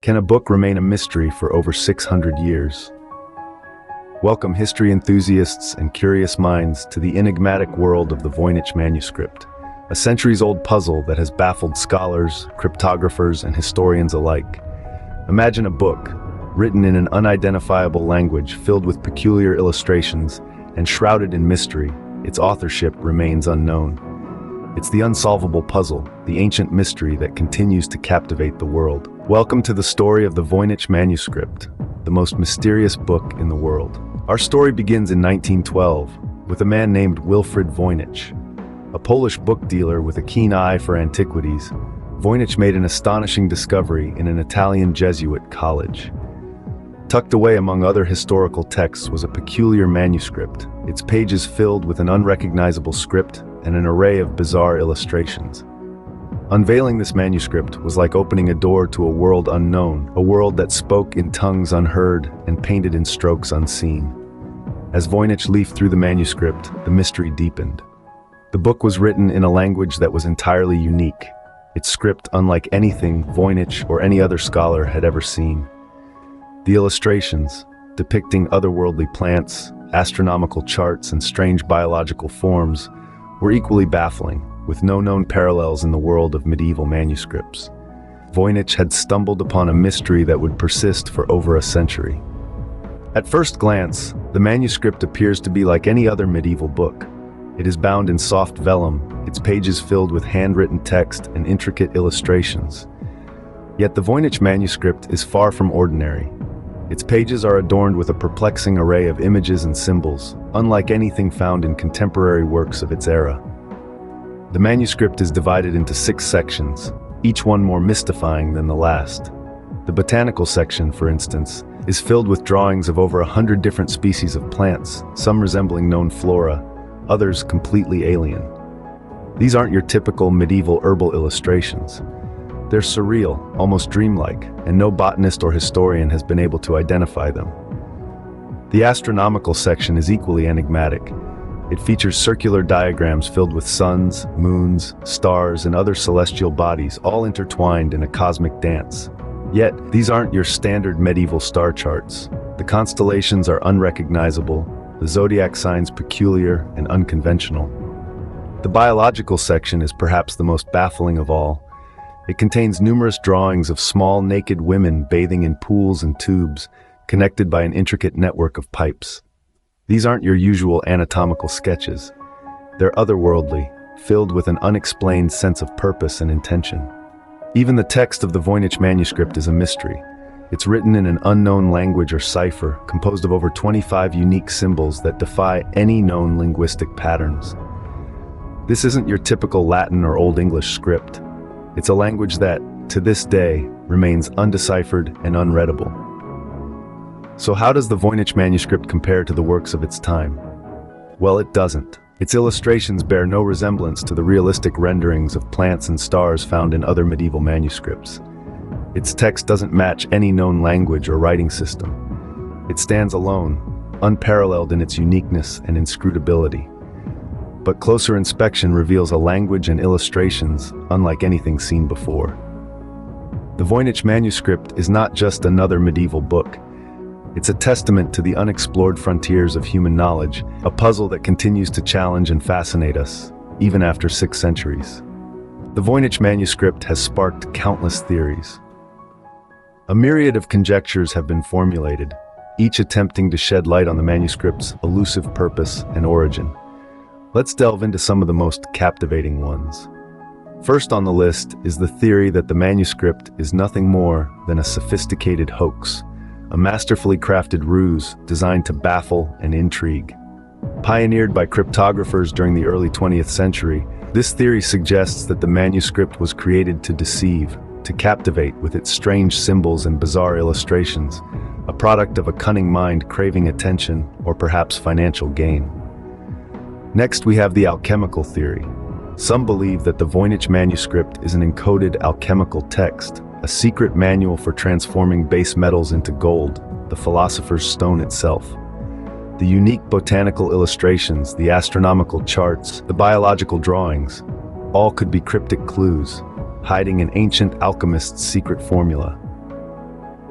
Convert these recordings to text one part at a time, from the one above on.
Can a book remain a mystery for over 600 years? Welcome history enthusiasts and curious minds to the enigmatic world of the Voynich Manuscript, a centuries-old puzzle that has baffled scholars, cryptographers, and historians alike. Imagine a book, written in an unidentifiable language filled with peculiar illustrations and shrouded in mystery. Its authorship remains unknown. It's the unsolvable puzzle, the ancient mystery that continues to captivate the world. Welcome to the story of the Voynich Manuscript, the most mysterious book in the world. Our story begins in 1912 with a man named Wilfrid Voynich. A Polish book dealer with a keen eye for antiquities, Voynich made an astonishing discovery in an Italian Jesuit college. Tucked away among other historical texts was a peculiar manuscript, its pages filled with an unrecognizable script and an array of bizarre illustrations. Unveiling this manuscript was like opening a door to a world unknown, a world that spoke in tongues unheard and painted in strokes unseen. As Voynich leafed through the manuscript, the mystery deepened. The book was written in a language that was entirely unique, its script unlike anything Voynich or any other scholar had ever seen. The illustrations, depicting otherworldly plants, astronomical charts, and strange biological forms, were equally baffling, with no known parallels in the world of medieval manuscripts. Voynich had stumbled upon a mystery that would persist for over a century. At first glance, the manuscript appears to be like any other medieval book. It is bound in soft vellum, its pages filled with handwritten text and intricate illustrations. Yet the Voynich manuscript is far from ordinary. Its pages are adorned with a perplexing array of images and symbols, unlike anything found in contemporary works of its era. The manuscript is divided into 6 sections, each one more mystifying than the last. The botanical section, for instance, is filled with drawings of over 100 different species of plants, some resembling known flora, others completely alien. These aren't your typical medieval herbal illustrations. They're surreal, almost dreamlike, and no botanist or historian has been able to identify them. The astronomical section is equally enigmatic. It features circular diagrams filled with suns, moons, stars, and other celestial bodies, all intertwined in a cosmic dance. Yet, these aren't your standard medieval star charts. The constellations are unrecognizable, the zodiac signs peculiar and unconventional. The biological section is perhaps the most baffling of all. It contains numerous drawings of small naked women bathing in pools and tubes, connected by an intricate network of pipes. These aren't your usual anatomical sketches. They're otherworldly, filled with an unexplained sense of purpose and intention. Even the text of the Voynich manuscript is a mystery. It's written in an unknown language or cipher, composed of over 25 unique symbols that defy any known linguistic patterns. This isn't your typical Latin or Old English script. It's a language that, to this day, remains undeciphered and unreadable. So how does the Voynich manuscript compare to the works of its time? Well, it doesn't. Its illustrations bear no resemblance to the realistic renderings of plants and stars found in other medieval manuscripts. Its text doesn't match any known language or writing system. It stands alone, unparalleled in its uniqueness and inscrutability. But closer inspection reveals a language and illustrations unlike anything seen before. The Voynich manuscript is not just another medieval book. It's a testament to the unexplored frontiers of human knowledge, a puzzle that continues to challenge and fascinate us, even after 6 centuries. The Voynich manuscript has sparked countless theories. A myriad of conjectures have been formulated, each attempting to shed light on the manuscript's elusive purpose and origin. Let's delve into some of the most captivating ones. First on the list is the theory that the manuscript is nothing more than a sophisticated hoax, a masterfully crafted ruse designed to baffle and intrigue. Pioneered by cryptographers during the early 20th century, this theory suggests that the manuscript was created to deceive, to captivate with its strange symbols and bizarre illustrations, a product of a cunning mind craving attention or perhaps financial gain. Next, we have the alchemical theory. Some believe that the Voynich manuscript is an encoded alchemical text, a secret manual for transforming base metals into gold, the philosopher's stone itself. The unique botanical illustrations, the astronomical charts, the biological drawings, all could be cryptic clues, hiding an ancient alchemist's secret formula.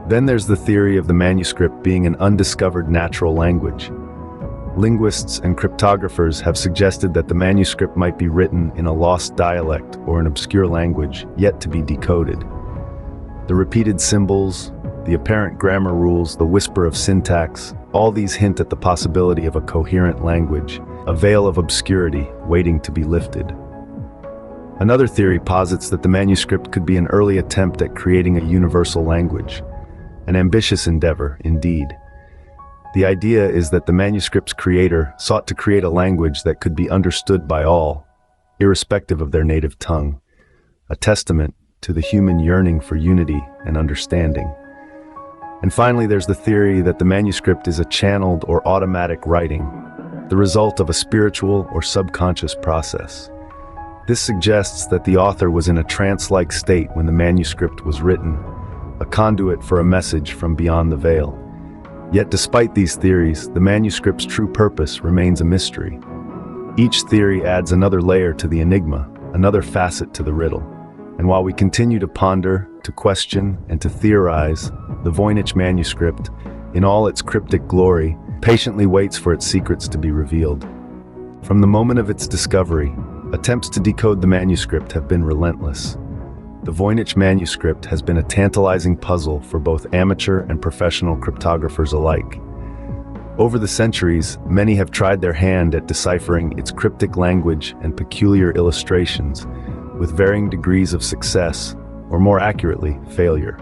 Then there's the theory of the manuscript being an undiscovered natural language. Linguists and cryptographers have suggested that the manuscript might be written in a lost dialect or an obscure language yet to be decoded. The repeated symbols, the apparent grammar rules, the whisper of syntax, all these hint at the possibility of a coherent language, a veil of obscurity waiting to be lifted. Another theory posits that the manuscript could be an early attempt at creating a universal language, an ambitious endeavor indeed. The idea is that the manuscript's creator sought to create a language that could be understood by all, irrespective of their native tongue, a testament to the human yearning for unity and understanding. And finally, there's the theory that the manuscript is a channeled or automatic writing, the result of a spiritual or subconscious process. This suggests that the author was in a trance-like state when the manuscript was written, a conduit for a message from beyond the veil. Yet despite these theories, the manuscript's true purpose remains a mystery. Each theory adds another layer to the enigma, another facet to the riddle. And while we continue to ponder, to question, and to theorize, the Voynich Manuscript, in all its cryptic glory, patiently waits for its secrets to be revealed. From the moment of its discovery, attempts to decode the manuscript have been relentless. The Voynich Manuscript has been a tantalizing puzzle for both amateur and professional cryptographers alike. Over the centuries, many have tried their hand at deciphering its cryptic language and peculiar illustrations, with varying degrees of success, or more accurately, failure.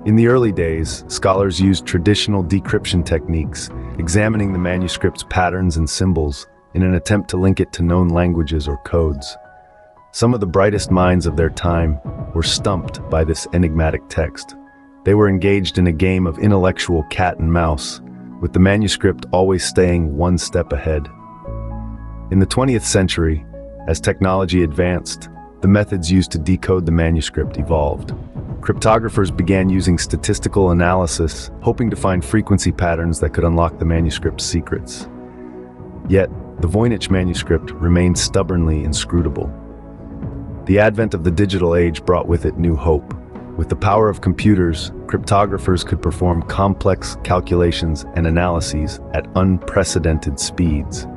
In the early days, scholars used traditional decryption techniques, examining the manuscript's patterns and symbols in an attempt to link it to known languages or codes. Some of the brightest minds of their time were stumped by this enigmatic text. They were engaged in a game of intellectual cat and mouse, with the manuscript always staying one step ahead. In the 20th century, as technology advanced, the methods used to decode the manuscript evolved. Cryptographers began using statistical analysis, hoping to find frequency patterns that could unlock the manuscript's secrets. Yet, the Voynich manuscript remained stubbornly inscrutable. The advent of the digital age brought with it new hope. With the power of computers, cryptographers could perform complex calculations and analyses at unprecedented speeds.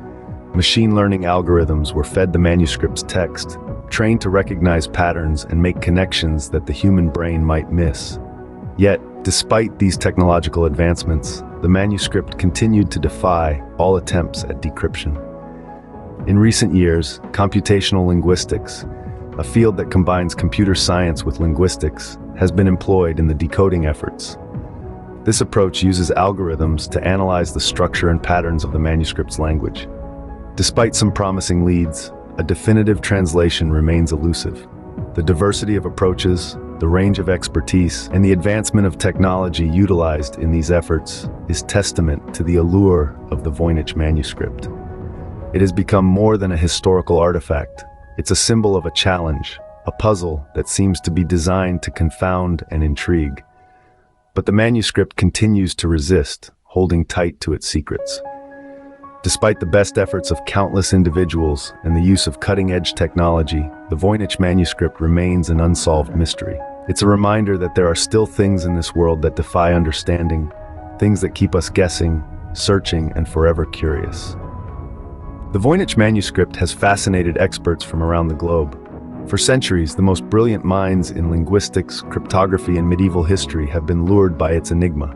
Machine learning algorithms were fed the manuscript's text, trained to recognize patterns and make connections that the human brain might miss. Yet, despite these technological advancements, the manuscript continued to defy all attempts at decryption. In recent years, computational linguistics, a field that combines computer science with linguistics, has been employed in the decoding efforts. This approach uses algorithms to analyze the structure and patterns of the manuscript's language. Despite some promising leads, a definitive translation remains elusive. The diversity of approaches, the range of expertise, and the advancement of technology utilized in these efforts is testament to the allure of the Voynich manuscript. It has become more than a historical artifact. It's a symbol of a challenge, a puzzle that seems to be designed to confound and intrigue. But the manuscript continues to resist, holding tight to its secrets. Despite the best efforts of countless individuals and the use of cutting-edge technology, the Voynich manuscript remains an unsolved mystery. It's a reminder that there are still things in this world that defy understanding, things that keep us guessing, searching, and forever curious. The Voynich manuscript has fascinated experts from around the globe. For centuries, the most brilliant minds in linguistics, cryptography, and medieval history have been lured by its enigma.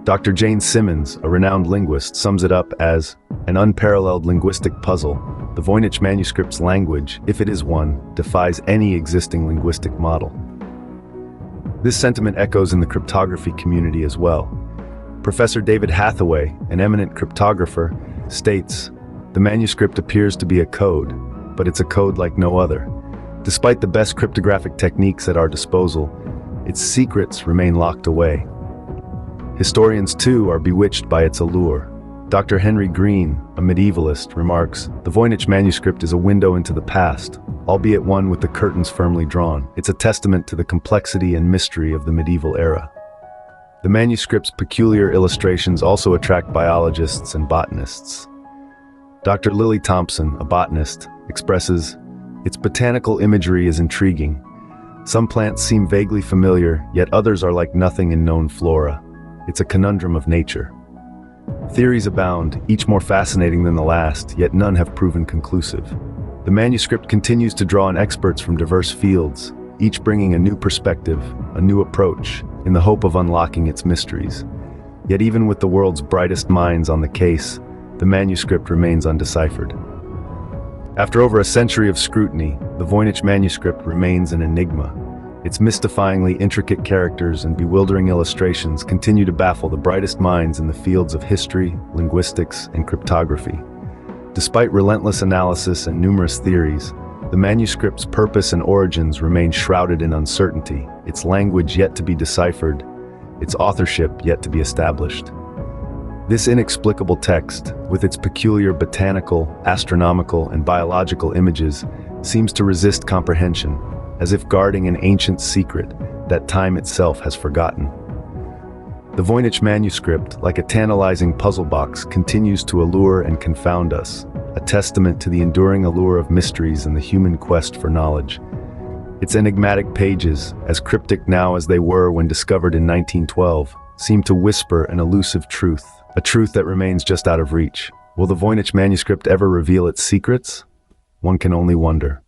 Dr. Jane Simmons, a renowned linguist, sums it up as an unparalleled linguistic puzzle. The Voynich manuscript's language, if it is one, defies any existing linguistic model. This sentiment echoes in the cryptography community as well. Professor David Hathaway, an eminent cryptographer, states, "The manuscript appears to be a code, but it's a code like no other. Despite the best cryptographic techniques at our disposal, its secrets remain locked away." Historians, too, are bewitched by its allure. Dr. Henry Green, a medievalist, remarks, "The Voynich manuscript is a window into the past, albeit one with the curtains firmly drawn. It's a testament to the complexity and mystery of the medieval era." The manuscript's peculiar illustrations also attract biologists and botanists. Dr. Lily Thompson, a botanist, expresses, "Its botanical imagery is intriguing. Some plants seem vaguely familiar, yet others are like nothing in known flora. It's a conundrum of nature. Theories abound, each more fascinating than the last, yet none have proven conclusive. The manuscript continues to draw on experts from diverse fields, each bringing a new perspective, a new approach, in the hope of unlocking its mysteries. Yet even with the world's brightest minds on the case, the manuscript remains undeciphered. After over a century of scrutiny, the Voynich Manuscript remains an enigma. Its mystifyingly intricate characters and bewildering illustrations continue to baffle the brightest minds in the fields of history, linguistics, and cryptography. Despite relentless analysis and numerous theories, the manuscript's purpose and origins remain shrouded in uncertainty, its language yet to be deciphered, its authorship yet to be established. This inexplicable text, with its peculiar botanical, astronomical, and biological images, seems to resist comprehension, as if guarding an ancient secret that time itself has forgotten. The Voynich Manuscript, like a tantalizing puzzle box, continues to allure and confound us, a testament to the enduring allure of mysteries and the human quest for knowledge. Its enigmatic pages, as cryptic now as they were when discovered in 1912, seem to whisper an elusive truth, a truth that remains just out of reach. Will the Voynich Manuscript ever reveal its secrets? One can only wonder.